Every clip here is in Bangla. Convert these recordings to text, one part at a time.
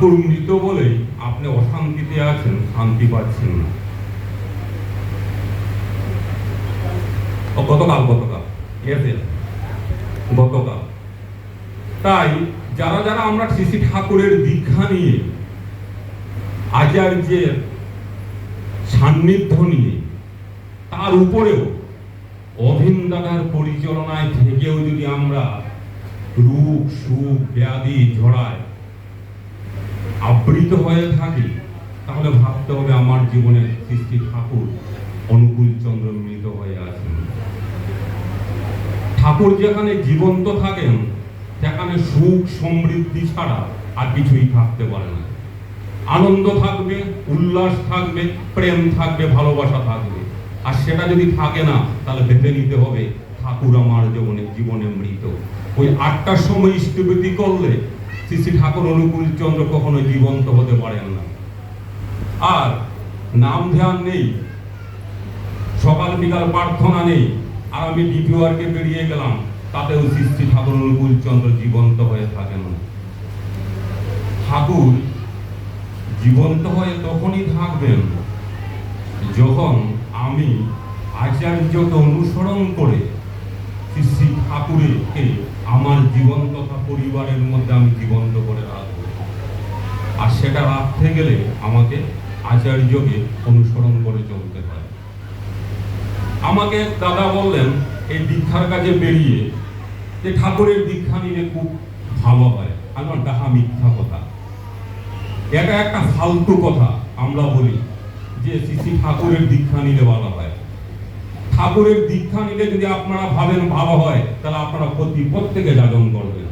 ঠাকুর মৃত বলে আপনি অশান্তিতে আছেন, শান্তি পাচ্ছেন না। গতকাল তাই যারা যারা আমরা শ্রী ঠাকুরের দীক্ষা নিয়ে, আচার্যের সান্নিধ্য নিয়ে, তার উপরেও অভিন দাদার পরিচালনায় থেকেও যদি আমরা রূপ সুখ ব্যাধি ঝড়ায় আবৃত হয়ে থাকি, তাহলে ভাবতে হবে আমার জীবনে শ্রী ঠাকুর অনুকূল চন্দ্র মৃত হয়ে আছেন। ঠাকুর যেখানে জীবন্ত থাকেন সেখানে সুখ সমৃদ্ধি ছাড়া আর কিছুই থাকতে পারে না। আনন্দ থাকবে, উল্লাস থাকবে, প্রেম থাকবে, ভালোবাসা থাকবে। আর সেটা যদি থাকে না, তাহলে ভেবে নিতে হবে ঠাকুর আমার জীবনে মৃত। ওই 8টার সময় ইষ্টভৃতি করলে শ্রী ঠাকুর অনুকূল চন্দ্র কখনো জীবন্ত হতে পারেন না। আর নাম ধ্যান নেই, সকাল বিকাল প্রার্থনা নেই, আর আমি ডিপিওয়ারকে বেরিয়ে গেলাম, তাতেও শ্রী ঠাকুর অনুকূল চন্দ্র জীবন্ত হয়ে থাকেন না। ঠাকুর জীবন্ত হয়ে তখনই থাকবেন যখন আমি আচার্যকে অনুসরণ করে শ্রী ঠাকুরকে আমার জীবন তথা পরিবারের মধ্যে আমি জীবন্ত করে রাখবো। আর সেটা রাখতে গেলে আমাকে আচার্যকে অনুসরণ করে চলতে হয়। আমাকে দাদা বললেন এই দীক্ষার কাজে বেরিয়ে যে ঠাকুরের দীক্ষা নিলে খুব ভালো হয়। আমার ডাহা মিথ্যা কথা, এটা একটা ফালতু কথা। আমরা বলি যে শ্রী ঠাকুরের দীক্ষা নিলে ভালো হয়। ঠাকুরের দীক্ষা নিলে যদি আপনারা ভাবেন ভালো হয়, তাহলে আপনারা প্রত্যেকে যাজন করবেন।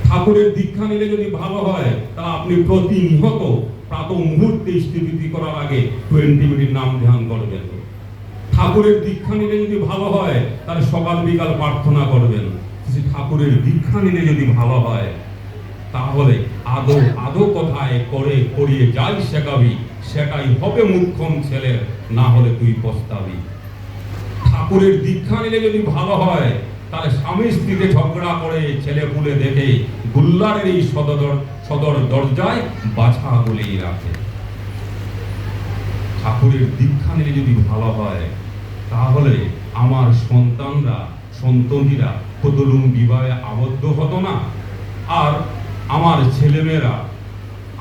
ঠাকুরের দীক্ষা নিলে যদি ভালো হয়, তাহলে আপনি প্রতিনিয়ত প্রাতঃ মুহূর্তে ইষ্টভৃতি করার আগে 20 মিনিট নাম ধ্যান করবেন। ঠাকুরের দীক্ষা নিলে যদি ভালো হয়, তাহলে সকাল বিকাল প্রার্থনা করবেন। ঠাকুরের দীক্ষা নিলে যদি ভালো হয়, তাহলে আদৌ কথায় করিয়ে যাই শেখাবি, সেটাই হবে মুখ্যম ছেলের, না হলে তুই পস্তাবি। ঠাকুরের দীক্ষা নিলে যদি ভালো হয়, তাহলে স্বামী স্ত্রীকে ঝগড়া করে ছেলে পুলে দেখে গুল্লারের এই সদর দরজায় বাছা বলেই রাখে। ঠাকুরের দীক্ষা নিলে যদি ভালো হয়, তাহলে আমার সন্ততিরা কতলুম বিবাহে আবদ্ধ হতো না, আর আমার ছেলেমেয়েরা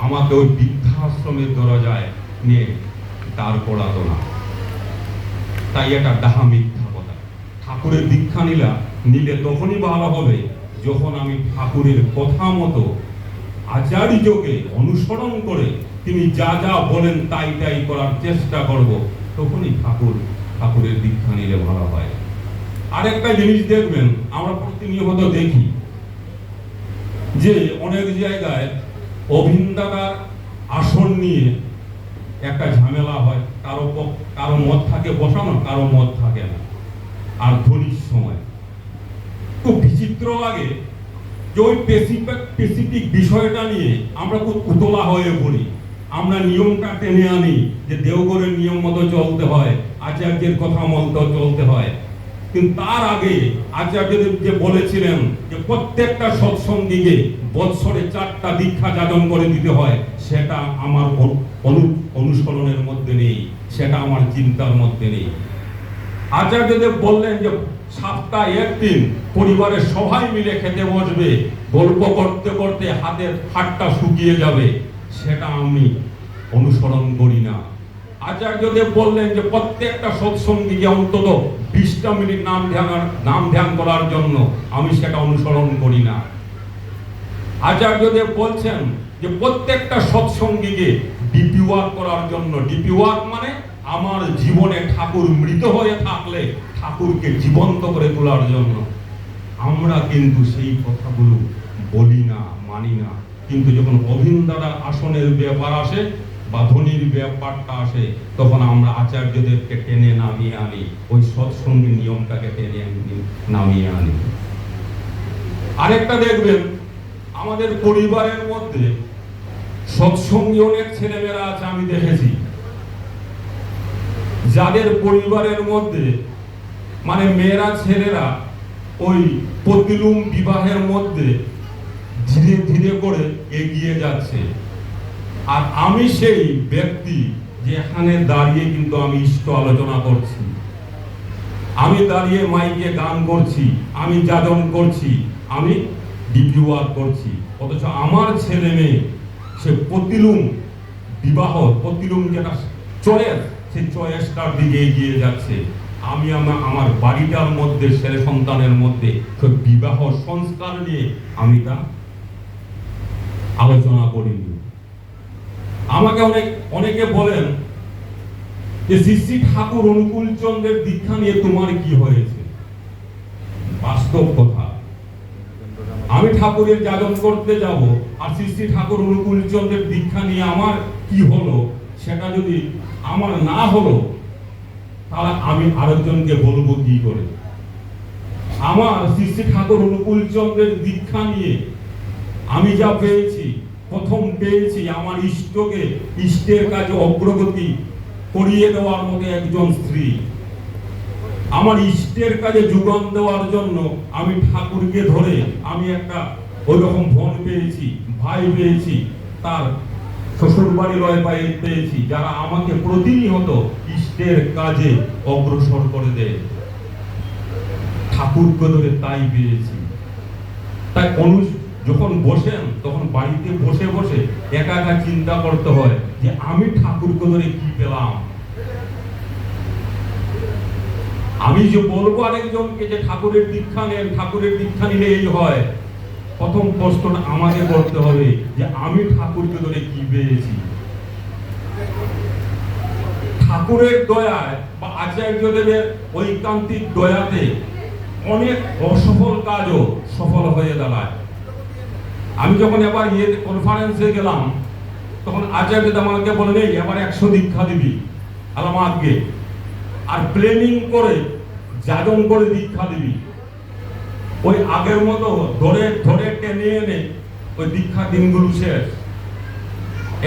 আমাকে ওই বৃদ্ধাশ্রমের দরজায় নিয়ে দাঁড় করাতো না। তাই এটা ডাহা মিথ্যা কথা। ঠাকুরের দীক্ষা নিলে তখনই ভালো হবে যখন আমি ঠাকুরের কথা মতো আচার্যকে অনুসরণ করে তিনি যা যা বলেন তাই করার চেষ্টা করব, তখনই ঠাকুরের দীক্ষা নিলে ভালো হয়। আরেকটা জিনিস দেখবেন, আমরা প্রতিনিয়ত দেখি যে অনেক জায়গায় অভিন্দাদার আসন নিয়ে একটা ঝামেলা হয়। কারো মত থাকে বসানো, কারো মত থাকে না। আর ধনির সময় খুব বিচিত্র লাগে যে ওই স্পেসিফিক বিষয়টা নিয়ে আমরা খুব উতলা হয়ে পড়ি। আমরা নিয়মটা টেনে আনি যে দেওঘরের নিয়ম মতো চলতে হয়, আচার্যের কথা মতো চলতে হয়। কিন্তু তার আগে আচার্যদেব যে বলেছিলেন যে প্রত্যেকটা সৎসঙ্গীকে বৎসরে 4টা দীক্ষা যাজন করে দিতে হয়, সেটা আমার অনুসরণের মধ্যে নেই, সেটা আমার চিন্তার মধ্যে নেই। আচার্যদেব বললেন যে সপ্তাহে একদিন পরিবারের সবাই মিলে খেতে বসবে, গল্প করতে করতে হাতটা শুকিয়ে যাবে, সেটা আমি অনুসরণ করি না। আচার্যদেব বললেন যে প্রত্যেকটা সৎসঙ্গীকে অন্তত 20টা মিনিট নাম ধ্যান করার জন্য, আমি সেটা অনুসরণ করি না। আচার্যদেব বলছেন যে প্রত্যেকটা সৎসঙ্গীকে ডিপি ওয়ার্ক করার জন্য, ডিপি ওয়ার্ক মানে আমার জীবনে ঠাকুর মৃত হয়ে থাকলে ঠাকুরকে জীবন্ত করে তোলার জন্য। আমরা কিন্তু সেই কথাগুলো বলি না, মানি না। কিন্তু যখন অভিন্দাদার আসনের ব্যাপার আসে বা ধনির ব্যাপারটা আসে, তখন আমরা আচার্যদেবকে টেনে নামিয়ে আনি, ওই সৎসঙ্গী নিয়মটাকে টেনে নামিয়ে আনি। আরেকটা দেখবেন, আমাদের পরিবারের মধ্যে সৎসঙ্গী অনেক ছেলেমেয়েরা আছে, আমি দেখেছি, যাদের পরিবারের মধ্যে মানে মেয়েরা ছেলেরা ওই প্রতিলুম বিবাহের মধ্যে ধীরে ধীরে করে এগিয়ে যাচ্ছে। আর আমি সেই ব্যক্তি যে এখানে দাঁড়িয়ে কিন্তু আমি ইষ্ট আলোচনা করছি, আমি দাঁড়িয়ে মাইকে গান করছি, আমি যাজন করছি, আমি ডিপি ওয়ার্ক করছি, অথচ আমার ছেলে মেয়ে সে প্রতিলুম বিবাহ, প্রতিলুম যেটা চয়েস, সেই চয়েসটার দিকে এগিয়ে যাচ্ছে। আমি আমার বাড়িটার মধ্যে ছেলে সন্তানের মধ্যে বিবাহ সংস্কার নিয়ে আমি তা আলোচনা করিনি। আমাকে অনেকে বলেন যে শ্রী শ্রী ঠাকুর অনুকূল চন্দ্রের দীক্ষা নিয়ে তোমার কি হয়েছে? বাস্তব কথা, আমি ঠাকুরের যাজন করতে যাব আর শ্রী শ্রী ঠাকুর অনুকূল চন্দ্রের দীক্ষা নিয়ে আমার কি হলো, সেটা যদি আমার না হলো তাহলে আমি আরেকজনকে বলবো কি করে? আমার শ্রী শ্রী ঠাকুর অনুকূল চন্দ্রের দীক্ষা নিয়ে আমি যা পেয়েছি, প্রথম পেয়েছি আমার ইষ্টকে ইষ্টের কাজে অগ্রগতি করিয়ে দেওয়ার মতো একজন স্ত্রী। আমার ইষ্টের কাজে যোগান দেওয়ার জন্য আমি ঠাকুরকে ধরে আমি একটা ওই রকম বোন পেয়েছি, ভাই পেয়েছি, তার শ্বশুর বাড়ি রয় পেয়েছি, যারা আমাকে প্রতিনিয়ত ইষ্টের কাজে অগ্রসর করে দেয়। ঠাকুরকে ধরে তাই পেয়েছি। তাই যখন বসেন তখন বাড়িতে বসে বসে একা একা চিন্তা করতে হয় যে আমি ঠাকুরকে ধরে কি পেলাম। আমি যে বলবো আরেকজনকে যে ঠাকুরের দীক্ষা নেন, ঠাকুরের দীক্ষা নিলে এই হয়, প্রথম প্রশ্নটা আমাকে করতে হবে যে আমি ঠাকুরকে ধরে কি পেয়েছি। ঠাকুরের দয়ায় বা আচার্যদেবের ঐকান্তিক দয়াতে অনেক অসফল কাজও সফল হয়ে দাঁড়ায়। আমি যখন এবার কনফারেন্সে গেলাম তখন আচার্যদেব আমাকে বলেন এই এবার 100 দীক্ষা দিবি আলামাকে, আর প্ল্যানিং করে যাজন করে দীক্ষা দিবি। ওই আগের মতো ধরে ধরে টেনে এনে ওই দীক্ষা দিনগুলো শেষ।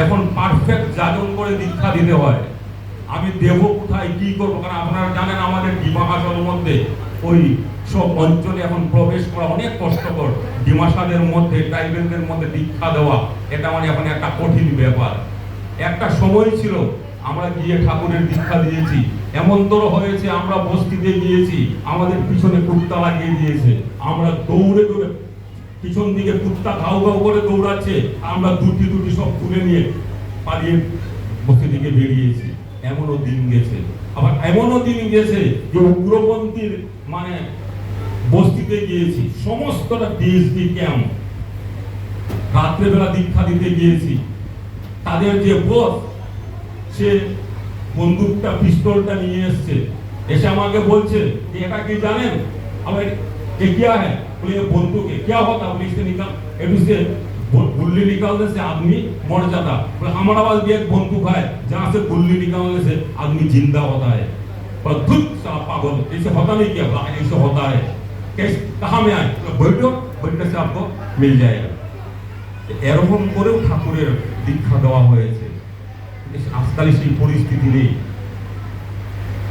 এখন পারফেক্ট যাজন করে দীক্ষা দিতে হয়। আমি দেব কোথায়, কি করবো? কারণ আপনারা জানেন আমাদের ডিমাহাসের মধ্যে ওই সব অঞ্চলে এখন প্রবেশ করা অনেক কষ্টকর। ডিমাসাদের মধ্যে, ট্রাইবেলদের মধ্যে দীক্ষা দেওয়া এটা মানে এখন একটা কঠিন ব্যাপার। একটা সময় ছিল আমরা গিয়ে ঠাকুরের দীক্ষা দিয়েছি, এমন তোর হয়েছে আমরা বস্তিতে গিয়েছি, আমাদের পিছনে কুত্তা লাগিয়ে দিয়েছে, আমরা দৌড়ে দৌড়ে পিছন দিকে কুত্তা ঘাউ ঘাউ করে দৌড়াচ্ছে, আমরা দুটি দুটি সব তুলে নিয়ে পালিয়ে বস্তি থেকে বেরিয়েছি। এমনও দিন গেছে। আবার এমনও দিন গেছে যে উগ্রপন্থীর মানে বস্তিতে গিয়েছি, সমস্তটা ডিএসপি ক্যাম্প, রাত্রেবেলা দীক্ষা দিতে গিয়েছি। তাদের যে বস সে বন্দুকটা পিস্তলটা নিয়ে এসছে, এসে আমাকে বলছে যে এটা কি জানেন? আমার ये क्या है? बोले ये बंदूक है। क्या होता? बोले इससे निकाल, इससे गुल्ली निकालने से आदमी मर जाता। बोले हमारा पास भी एक बंदूक है जहाँ से गुल्ली निकालने से आदमी जिंदा होता है। पर धुत सा पागल, ऐसे होता नहीं क्या? बोला ऐसे होता है। कैसे, कहाँ में आए? बैठो, बैठने से आपको मिल जाएगा। এরকম করেও ঠাকুরের দীক্ষা দেওয়া হয়েছে। আজকাল সেই পরিস্থিতি নেই।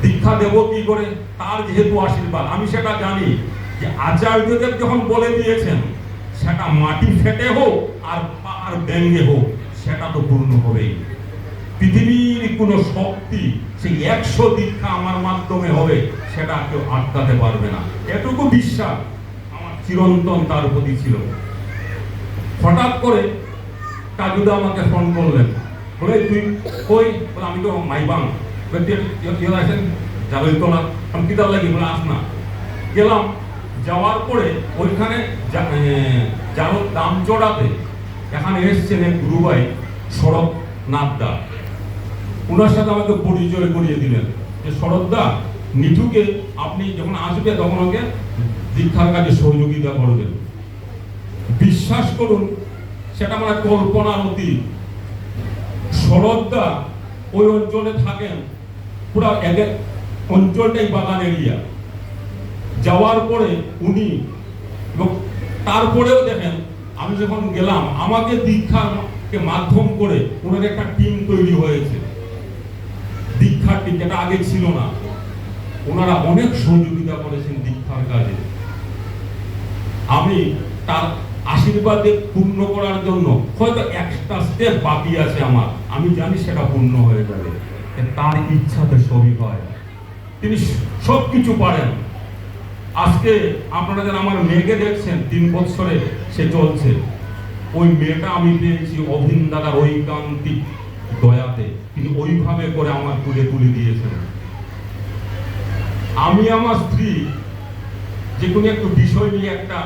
দীক্ষা দেব কি করে? তার যেহেতু আশীর্বাদ, আমি সেটা জানি যে আচার্যদেব যখন বলে দিয়েছেন সেটা মাটি ফেটে হোক আর পাহাড় ভেঙে হোক সেটা তো পূর্ণ হবেই। পৃথিবীর কোনো শক্তি সেই 100 দীক্ষা আমার মাধ্যমে হবে সেটা কেউ আটকাতে পারবে না, এটুকু বিশ্বাস আমার চিরন্তন তার প্রতি ছিল। হঠাৎ করে কাজুদা আমাকে ফোন করলেন, বলে তুই কই? বলে আমি তো মাইবাং। আছেন যাবেন তোলা? আমি কিতার লাগি? বলে আস না। গেলাম, যাওয়ার পরে ওইখানে যারো দাম চড়াতে এখানে এসছেন এক গুরুভাই শরৎ নাথদা। ওনার সাথে আমাকে পরিচয় করিয়ে দিলেন যে শরৎদা, নিঠুকে আপনি যখন আসবে তখন ওকে দীক্ষার কাজে সহযোগিতা করবেন। বিশ্বাস করুন সেটা আমার কল্পনার অতীত। শরৎদা ওই অঞ্চলে থাকেন, পুরো এক অঞ্চলটাই বাগান এরিয়া। যাওয়ার পরে উনি এবং তারপরেও দেখেন আমি যখন গেলাম আমাকে দীক্ষাকে মাধ্যম করে ওনার একটা টিম তৈরি হয়েছে, দীক্ষার টিম, যেটা আগে ছিল না। ওনারা অনেক সহযোগিতা করেছেন দীক্ষার কাজে। আমি তার আশীর্বাদে পূর্ণ করার জন্য হয়তো একটা স্টেপ বাকি আছে আমার, আমি জানি সেটা পূর্ণ হয়ে যাবে। তার ইচ্ছাতে সবই হয়, তিনি সব কিছু পারেন। আজকে আপনারা যারা আমার মেয়েকে দেখছেন, 3 বছরে সে চলছে, ওই মেয়েটা আমি পেয়েছি অভিন দাদার ঐকান্তিক দয়াতে। তিনি ওইভাবে করে আমার তুলে তুলে দিয়েছেন। আমি আমার স্ত্রী যে কোনো একটু বিষয় নিয়ে একটা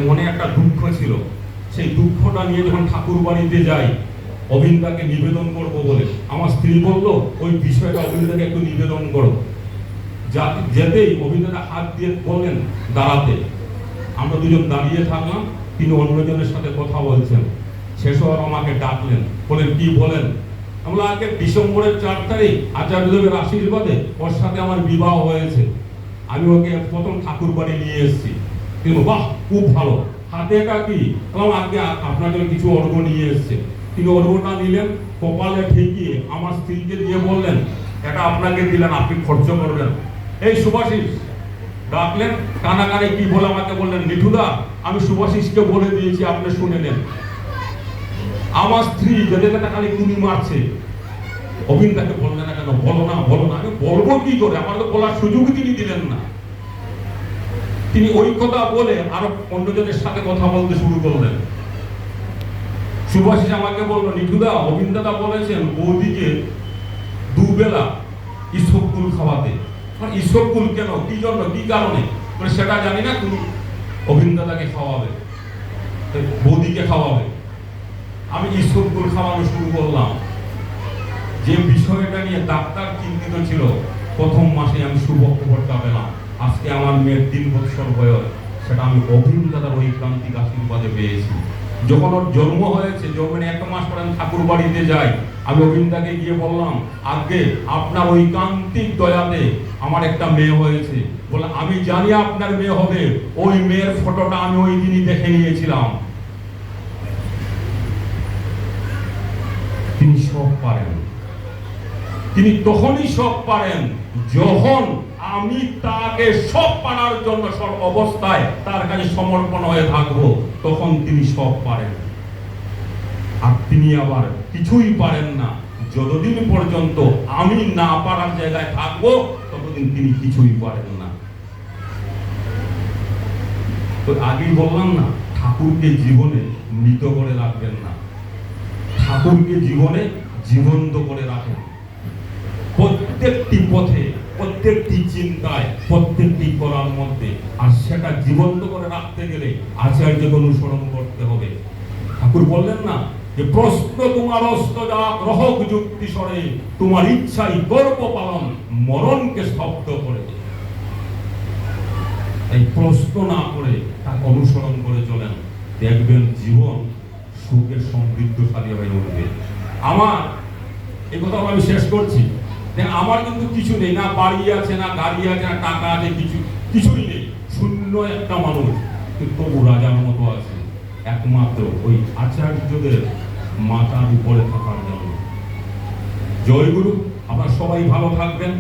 মনে একটা দুঃখ ছিল, সেই দুঃখটা নিয়ে যখন ঠাকুর বাড়িতে যাই অভিনদাকে নিবেদন করব বলে, আমার স্ত্রী বলল ওই বিষয়টা অভিনদাকে একটু নিবেদন করো। যেতেই অভিনেতা হাত দিয়ে বললেন দাঁড়াতে। আমরা দুজন দাঁড়িয়ে থাকলাম, তিনি অন্যজনের সাথে কথা বলছেন। শেষ হওয়ার আমাকে ডাকলেন, বলেন কি বলেন? আমরা আগে ডিসেম্বরের 4 তারিখ আচার্যদেবের আশীর্বাদে ওর সাথে আমার বিবাহ হয়েছে। আমি ওকে প্রথম ঠাকুর বাড়ি নিয়ে এসেছি। তিনি বাহ খুব ভালো, হাতে এটা কি? আগে আপনার জন্য কিছু অর্ঘ নিয়ে এসছে। তিনি অর্ঘটা নিলেন, কপালে ঠেকিয়ে আমার স্ত্রীকে দিয়ে বললেন এটা আপনাকে দিলেন, আপনি খরচ করবেন। এই সুভাষিস ডাকলেন, কানাকানে কি বলে আমাকে বললেন মিঠুদা আমি সুভাষিসকে বলে দিয়েছি, আপনি শুনে নেন। আমার স্ত্রী যেতে খালি তুমি মারছে। অভিনদাকে বললেন না কেন? বলো না বলো না। আমি বলবো কি করে? আমার তো বলার সুযোগ তিনি দিলেন না। তিনি ওই কথা বলে আরো অন্যজনের সাথে কথা বলতে শুরু করলেন। সুভাষিস আমাকে বললো নিঠুদা অভিনদাদা বলেছেন বৌদিকে দুবেলা ইসবগুল খাওয়াতে। ইসবগুল কেন, কি জন্য, কি কারণে? মানে সেটা জানি না, তুমি অভিনদাদাকে খাওয়াবে, বৌদিকে খাওয়াবে। আমি ইসবগুল খাওয়ানো শুরু করলাম। যে বিষয়টা নিয়ে ডাক্তার চিন্তিত ছিল, প্রথম মাসে আমি শুভ খবরটা পেলাম। আজকে আমার মেয়ের 3 বছর বয়স, সেটা আমি অভিনদাদার ঐকান্তিক আশীর্বাদে পেয়েছি। যখন ওর জন্ম হয়েছে, জন্মের 1 মাস পরে আমি ঠাকুর বাড়িতে যাই। আমি অভিনদাকে গিয়ে বললাম আগে আপনার ঐকান্তিক দয়াতে আমার একটা মেয়ে হয়েছে। বলে আমি জানি আপনার মেয়ে হবে, ওই মেয়ের ফটোটা আমি ওই দিনই দেখে নিয়েছিলাম। তিনি সব পারেন। তিনি তখনই সব পারেন যখন আমি তাকে সব পারার জন্য সব অবস্থায় তার কাছে সমর্পণ হয়ে থাকবো, তখন তিনি সব পারেন। আর তিনি আবার কিছুই পারেন না যতদিন পর্যন্ত আমি না পারার জায়গায় থাকবো, ততদিন তিনি কিছুই পারেন না। তো আগেই বললাম না, ঠাকুরকে জীবনে মৃত করে রাখবেন না, ঠাকুরকে জীবনে জীবন্ত করে রাখেন। প্রত্যেকটি পথে, প্রত্যেকটি চিন্তায়, প্রত্যেকটি করার মধ্যে। আর সেটা জীবন্ত করে রাখতে গেলে আচার্যকে অনুসরণ করতে হবে। ঠাকুর বললেন না যে প্রশ্ন তোমার অস্তজা গ্রহক যুক্তি স্বরে, তোমার ইচ্ছাই গর্ব পালন মরণকে স্তব্ধ করে। এই প্রশ্ন না করে তাকে অনুসরণ করে চলেন, দেখবেন জীবন সুখের সমৃদ্ধশালী হয়ে উঠবে। আমার এই কথা আমি শেষ করছি। আমার কিন্তু কিছু নেই, না বাড়ি আছে, না গাড়ি আছে, না টাকা আছে, কিছুই নেই। শূন্য একটা মানুষ, কিন্তু তবু রাজার মতো আছে, একমাত্র ওই আচার্যদের মাথার উপরে থাকার জন্য। জয় গুরু। আপনারা সবাই ভালো থাকবেন।